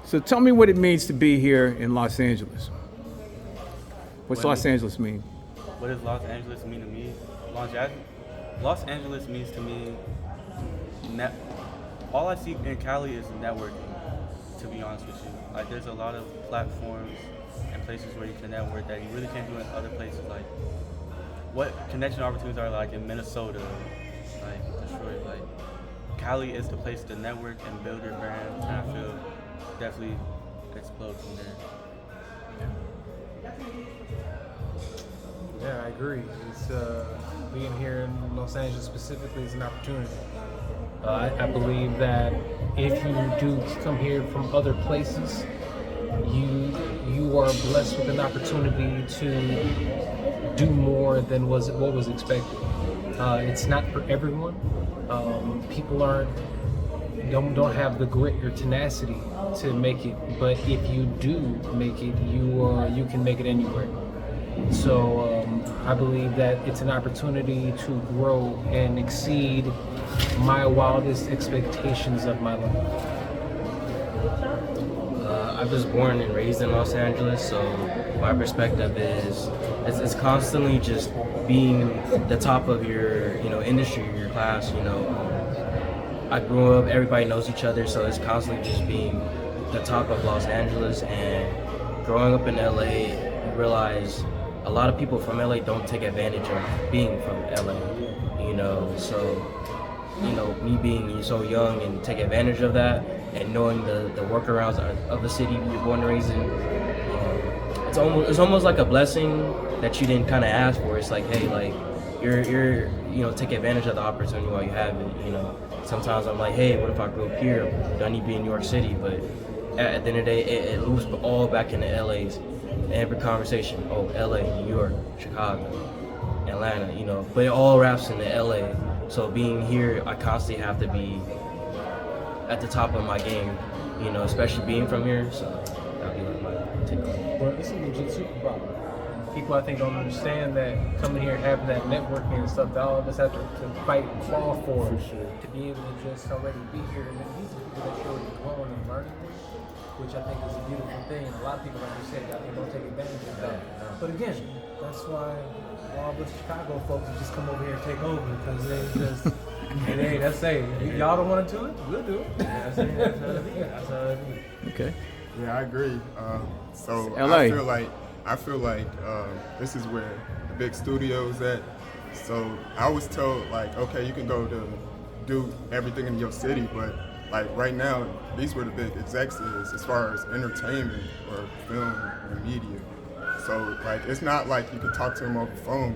So tell me what it means to be here in Los Angeles. What's Los Angeles mean? What does Los Angeles mean to me? Los Angeles means to me, net, all I see in Cali is networking, to be honest with you. Like, there's a lot of platforms and places where you can network that you really can't do in other places. Like, what connection opportunities are like in Minnesota, like Detroit. Like, Cali is the place to network and build your brand, and I feel definitely explode from there. Yeah, I agree. It's being here in Los Angeles specifically is an opportunity. I believe that if you do come here from other places, you are blessed with an opportunity to do more than what was expected. It's not for everyone. People don't have the grit or tenacity to make it, but if you do make it, you can make it anywhere. So I believe that it's an opportunity to grow and exceed my wildest expectations of my life. I was born and raised in Los Angeles, so my perspective is it's constantly just being the top of your industry, your class. I grew up, everybody knows each other, so it's constantly just being the top of Los Angeles. And growing up in LA, you realize a lot of people from LA don't take advantage of being from LA, so me being so young and take advantage of that and knowing the workarounds of the city you're born and raised in, it's almost like a blessing that you didn't kind of ask for. It's like, hey, like you're take advantage of the opportunity while you have it. Sometimes I'm like, hey, what if I grew up here? Do I need to be in New York City? But at the end of the day, it loops all back into LA's. Every conversation, LA, New York, Chicago, Atlanta, but it all wraps into LA. So being here, I constantly have to be at the top of my game, especially being from here. So that'd be like my take on it. Well, it's a legit superpower. People, I think, don't understand that coming here, having that networking and stuff that all of us have to fight and claw for to be able to just already be here. And then these are people that you're already growing and learning with, which I think is a beautiful thing. And a lot of people, like you said, they don't take advantage of that. But again, that's why all the Chicago folks just come over here and take over, because they just, and hey, that's it. Y'all don't want to do it? We'll do it. That's how it is. Okay. Yeah, I agree. So LA. I feel like this is where the big studio's at. So I was told, like, okay, you can go to do everything in your city, but like right now, these where the big execs is as far as entertainment or film or media. So like, it's not like you can talk to them over the phone.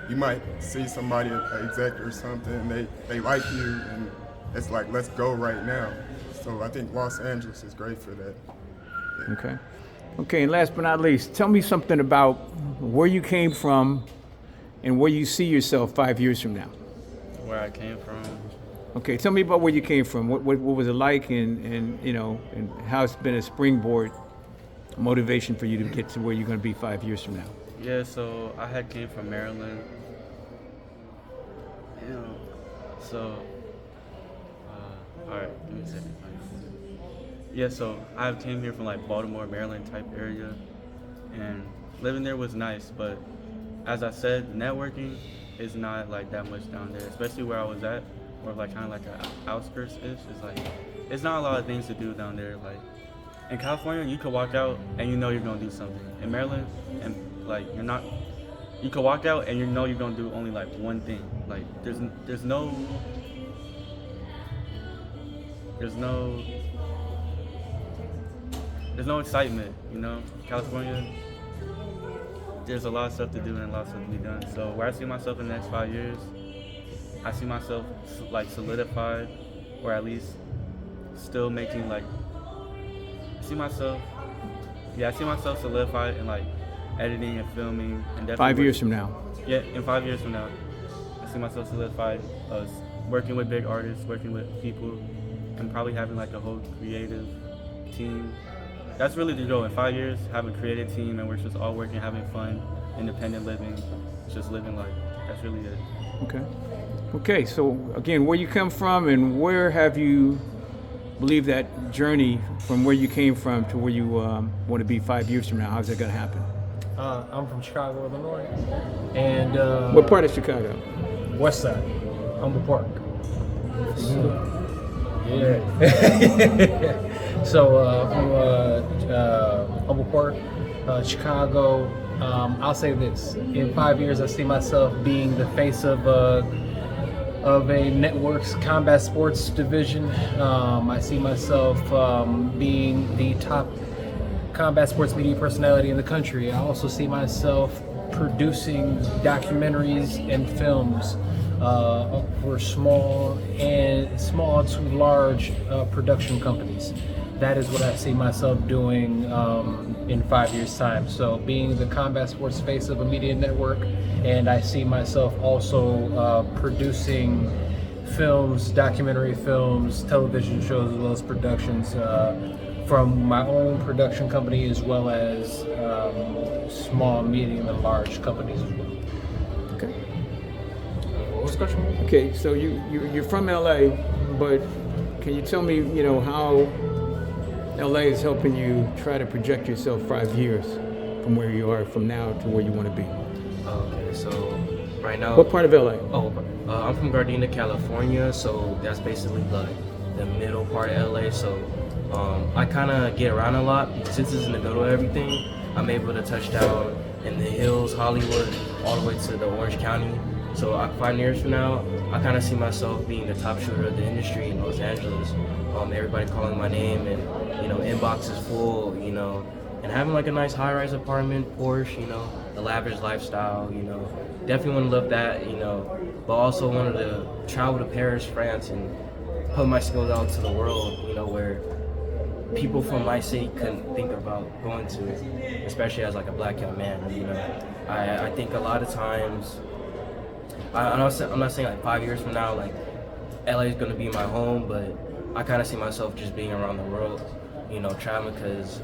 You might see somebody, an exec or something, they like you, and it's like, let's go right now. So I think Los Angeles is great for that. Okay. Okay, and last but not least, tell me something about where you came from and where you see yourself 5 years from now. Where I came from, Okay, tell me about where you came from. What was it like, and how it's been a springboard motivation for you to get to where you're going to be 5 years from now. yeah. So I had came from Maryland. So all right, give me a second. Yeah, so I came here from like Baltimore, Maryland type area, and living there was nice. But as I said, networking is not like that much down there, especially where I was at, or like kind of like an outskirts-ish. It's like it's not a lot of things to do down there. Like in California, you could walk out and you know you're gonna do something. In Maryland, and like you're not. You could walk out and you know you're gonna do only like one thing. Like there's no excitement, California, there's a lot of stuff to do and a lot of stuff to be done. So where I see myself in the next 5 years, I see myself like solidified, or at least still making like, I see myself solidified in like editing and filming, and definitely 5 years from now. Yeah, in 5 years from now, I see myself solidified as working with big artists, working with people, and probably having like a whole creative team. That's really the goal. In 5 years, have a creative team, and we're just all working, having fun, independent living, just living life. That's really it. Okay. Okay, so again, where you come from and where have you believe that journey from where you came from to where you want to be 5 years from now? How's that going to happen? I'm from Chicago, Illinois, and What part of Chicago? West Side, Humble Park. Yeah. So from Humble Park, Chicago. I'll say this: in 5 years, I see myself being the face of a network's combat sports division. I see myself being the top combat sports media personality in the country. I also see myself producing documentaries and films for small to large production companies. That is what I see myself doing in 5 years' time. So being the combat sports face of a media network, and I see myself also producing films, documentary films, television shows, as well as productions from my own production company, as well as small, medium, and large companies as well. Okay. What was the question? Okay, so you're from LA, but can you tell me, you know, how LA is helping you try to project yourself 5 years from where you are from now to where you want to be? Okay, so right now. What part of LA? I'm from Gardena, California, so that's basically like the middle part of LA. So I kind of get around a lot. Since it's in the middle of everything, I'm able to touch down in the hills, Hollywood, all the way to the Orange County. So 5 years from now, I kind of see myself being the top shooter of the industry in Los Angeles. Everybody calling my name, and you know, inbox is full, you know, and having like a nice high-rise apartment, Porsche, you know, the lavish lifestyle, you know, definitely want to live that, you know, but also wanted to travel to Paris, France, and put my skills out to the world, you know, where people from my city couldn't think about going to, especially as like a black young man, you know. I think a lot of times, I'm not saying like 5 years from now, like LA is going to be my home, but I kind of see myself just being around the world, you know, traveling, because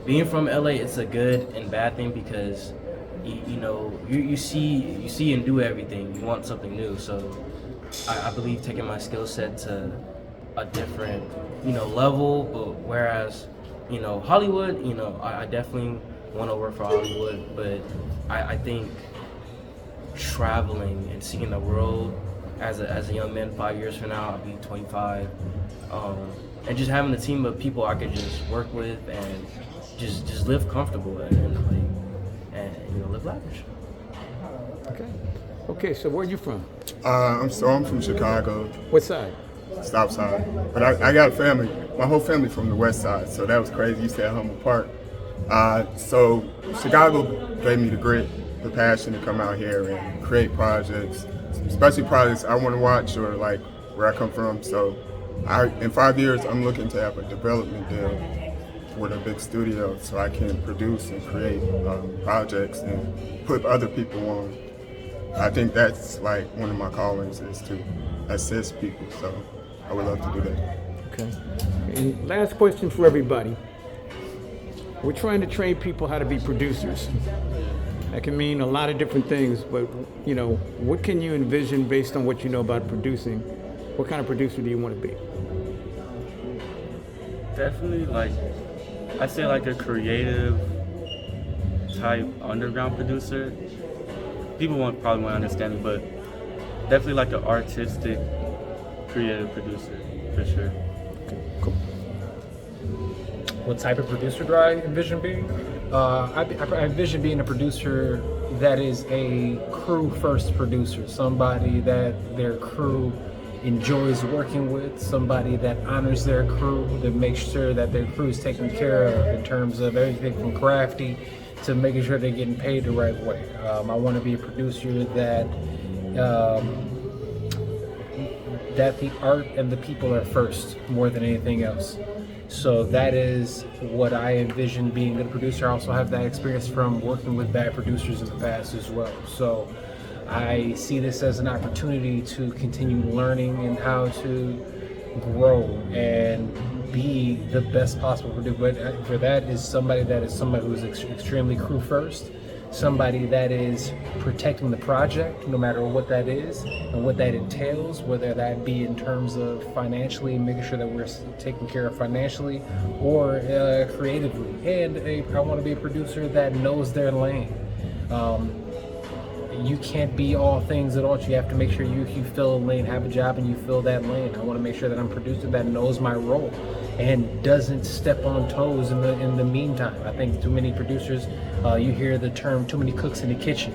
being from LA, it's a good and bad thing, because you know, you see and do everything. You want something new, so I believe taking my skill set to a different, you know, level. But whereas, you know, Hollywood, you know, I definitely want to work for Hollywood, but I think traveling and seeing the world as a young man 5 years from now, I'll be 25, and just having a team of people I could just work with and just live comfortable and you know, live lavish. Okay, so where are you from? I'm from Chicago, What side? South Side, but I got family. My whole family from the West Side, so that was crazy. You said Humble Park. So Chicago gave me the grit, the passion to come out here and create projects, especially projects I want to watch or like where I come from. So in 5 years, I'm looking to have a development deal with a big studio so I can produce and create projects and put other people on. I think that's like one of my callings, is to assist people. So I would love to do that. Okay. And last question for everybody. We're trying to train people how to be producers. That can mean a lot of different things, but you know, what can you envision based on what you know about producing? What kind of producer do you want to be? Definitely, like, I'd say like a creative type underground producer. People probably won't understand it, but definitely like an artistic, creative producer, for sure. Okay, cool. What type of producer do I envision being? I envision being a producer that is a crew-first producer, somebody that their crew enjoys working with, somebody that honors their crew, that makes sure that their crew is taken care of in terms of everything from crafty to making sure they're getting paid the right way. I want to be a producer that the art and the people are first more than anything else. So that is what I envision being a good producer. I also have that experience from working with bad producers in the past as well. So I see this as an opportunity to continue learning and how to grow and be the best possible producer. But for that is somebody who is extremely crew first, somebody that is protecting the project, no matter what that is and what that entails, whether that be in terms of financially, making sure that we're taken care of financially or creatively. And I want to be a producer that knows their lane. You can't be all things at all. You have to make sure you fill a lane, have a job, and you fill that lane. I want to make sure that I'm a producer that knows my role and doesn't step on toes in the meantime. I think too many producers, you hear the term "too many cooks in the kitchen,"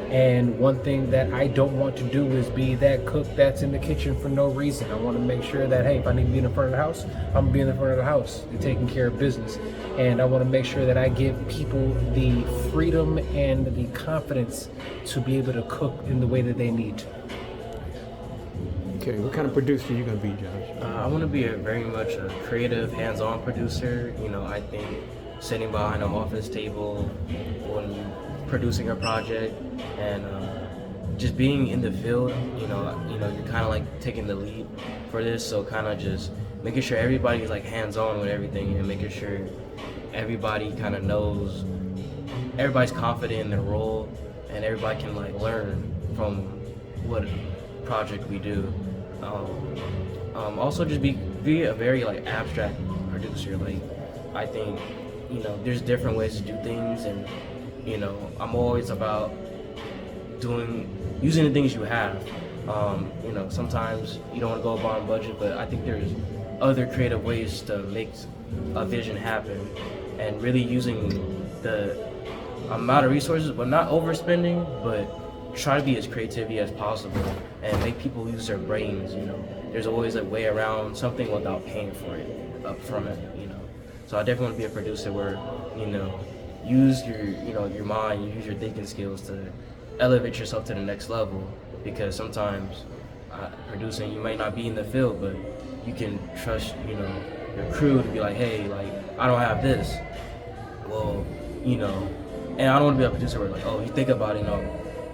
and one thing that I don't want to do is be that cook that's in the kitchen for no reason. I want to make sure that, hey, if I need to be in the front of the house, I'm gonna be in the front of the house and taking care of business. And I want to make sure that I give people the freedom and the confidence to be able to cook in the way that they need to. Okay, what kind of producer are you gonna be, Josh? I want to be very much a creative, hands-on producer. You know, I think sitting behind an office table when producing a project and just being in the field, you know, you're kind of like taking the lead for this. So kind of just making sure everybody's like hands-on with everything and making sure everybody kind of knows, everybody's confident in their role and everybody can like learn from what project we do. Also just be a very like abstract producer. Like I think, you know, there's different ways to do things, and you know, I'm always about using the things you have. You know, sometimes you don't want to go above budget, but I think there's other creative ways to make a vision happen, and really using the amount of resources, but not overspending, but try to be as creativity as possible and make people use their brains. You know, there's always a way around something without paying for it up front, you know. So I definitely want to be a producer where, you know, use your mind, use your thinking skills to elevate yourself to the next level, because sometimes producing, you might not be in the field, but you can trust, you know, your crew to be like, hey, like, I don't have this. Well, you know, and I don't want to be a producer where like, oh, you think about it,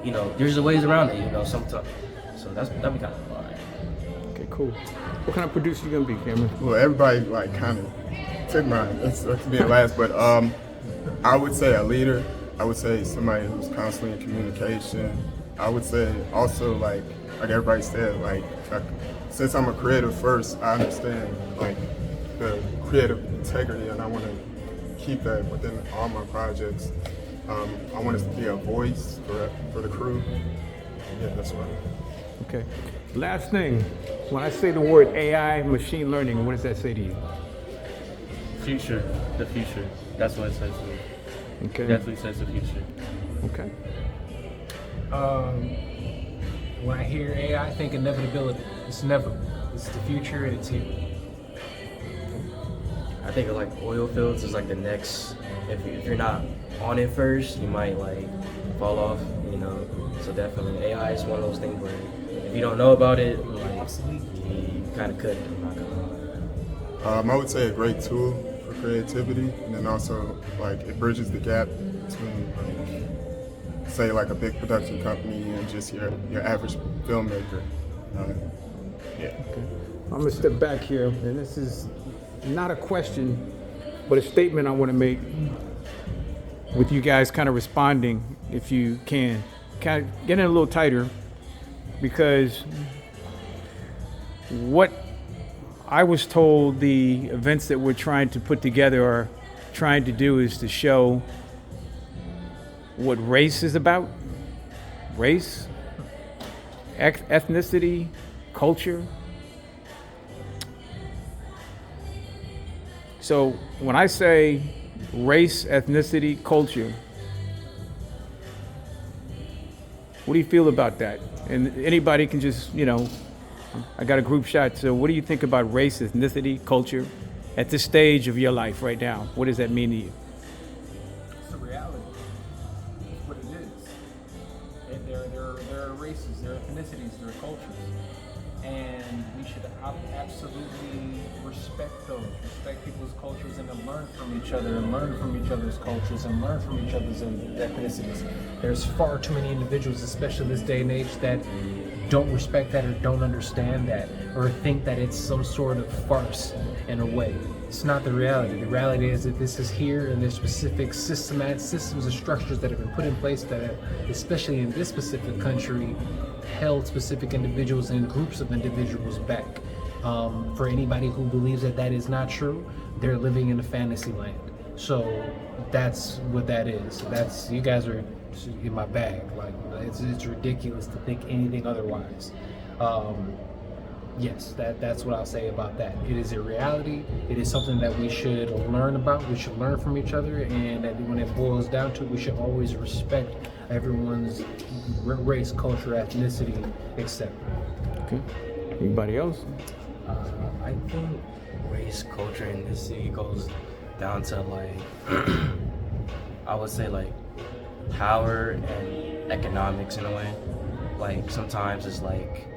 you know, there's ways around it, you know, sometimes. So that'd be kind of fun. Okay, cool. What kind of producer you gonna be, Cameron? Well, everybody like kind of took mine. It's being last, but I would say a leader. I would say somebody who's constantly in communication. I would say also like everybody said, like since I'm a creative first, I understand like the creative integrity, and I want to keep that within all my projects. I want to be a voice for the crew. Yeah, that's what. Okay. Last thing, when I say the word AI, machine learning, what does that say to you? Future, the future. That's what it says to me. Okay. Definitely says the future. Okay. When I hear AI, I think inevitability. It's inevitable. It's the future, and it's here. I think of like oil fields is like the next, if you're not on it first, you might like fall off, you know. So definitely AI is one of those things where if you don't know about it, like you kind of couldn't. I'm not gonna lie. I would say a great tool for creativity, and then also like it bridges the gap between say like a big production company and just your average filmmaker. Yeah. Okay. I'm gonna step back here, and this is not a question, but a statement I want to make with you guys kind of responding, if you can. Kind of get in a little tighter, because what I was told the events that we're trying to put together are trying to do is to show what race is about. Race, ethnicity, culture. So when I say race, ethnicity, culture, what do you feel about that? And anybody can just, you know, I got a group shot. So what do you think about race, ethnicity, culture at this stage of your life right now? What does that mean to you? It's the reality. It's what it is. And there are races, there are ethnicities, there are cultures. And we should absolutely respect those, respect people's cultures, and to learn from each other, and learn from each other's cultures, and learn from each other's ethnicities. There's far too many individuals, especially this day and age, that don't respect that or don't understand that or think that it's some sort of farce in a way. It's not the reality. The reality is that this is here, and there's specific systems and structures that have been put in place that have, especially in this specific country, held specific individuals and groups of individuals back. For anybody who believes that that is not true, they're living in a fantasy land. So that's what that is. That's, you guys are in my bag. Like, it's ridiculous to think anything otherwise. Yes, that's what I'll say about that. It is a reality. It is something that we should learn about. We should learn from each other, and that when it boils down to it, we should always respect everyone's race, culture, ethnicity, etc. Okay. Anybody else? I think race, culture, and ethnicity goes down to like, I would say like power and economics in a way. Like sometimes it's like,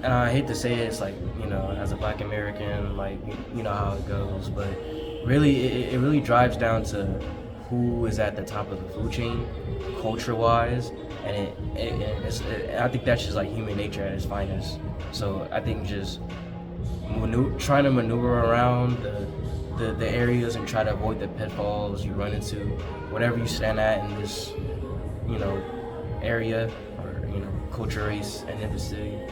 and I hate to say it, it's like, you know, as a Black American, like, you know how it goes, but really, it really drives down to who is at the top of the food chain, culture-wise, and I think that's just like human nature at its finest. So I think just trying to maneuver around the areas and try to avoid the pitfalls you run into, whatever you stand at in this, you know, area, or, you know, culture, race, and ethnicity.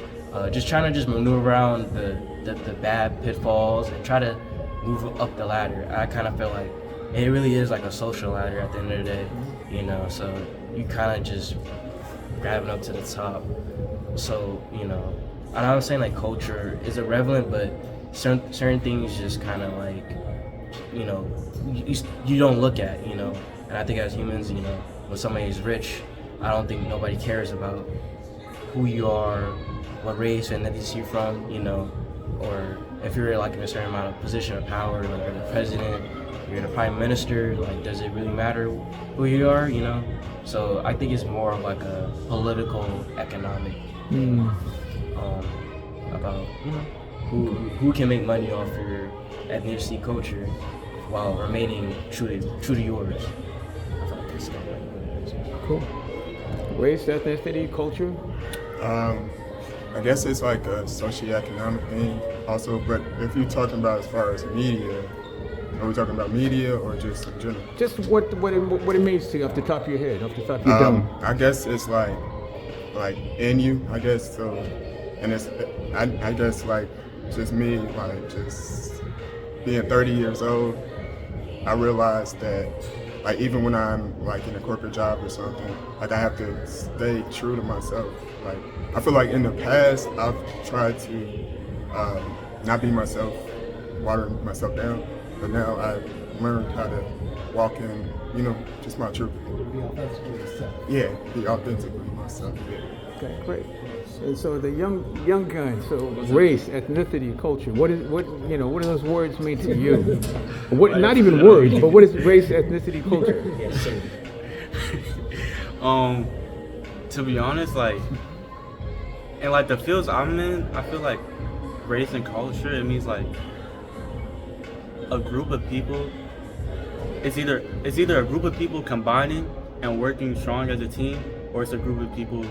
Just trying to just maneuver around the bad pitfalls and try to move up the ladder. I kind of feel like it really is like a social ladder at the end of the day, you know, so you kind of just grabbing up to the top. So, you know, and I'm saying like culture is irrelevant, but certain things just kind of like, you know, you don't look at, you know. And I think as humans, you know, when somebody is rich, I don't think nobody cares about who you are, what race and ethnicity you're from, you know, or if you're like in a certain amount of position of power, like you're the president, you're the prime minister, like does it really matter who you are, you know? So I think it's more of like a political, economic thing, about, you know, who can make money off your ethnicity, culture, while remaining true to yours. I feel like that's kind of like what it is. Cool. Race, ethnicity, culture? I guess it's like a socioeconomic thing also, but if you're talking about as far as media, are we talking about media or just in general? Just what it means to you off the top of your head, off the top of your dome. I guess it's like in you, I guess, so, and it's, I guess like just me, like just being 30 years old, I realized that like even when I'm like in a corporate job or something, like I have to stay true to myself. Like I feel like in the past I've tried to not be myself, water myself down, but now I've learned how to walk in, you know, just my truth. Be authentically yourself. Yeah, be authentically myself. Yeah. Okay, great. And so the young guys, so race, ethnicity, culture. What do those words mean to you? What, not even words, but what is race, ethnicity, culture? To be honest, like, in like the fields I'm in, I feel like race and culture, it means like a group of people. It's either a group of people combining and working strong as a team, or it's a group of people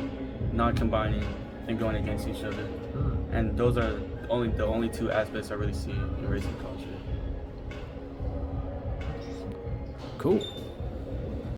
not combining and going against each other. And those are the only two aspects I really see in race and culture. Cool.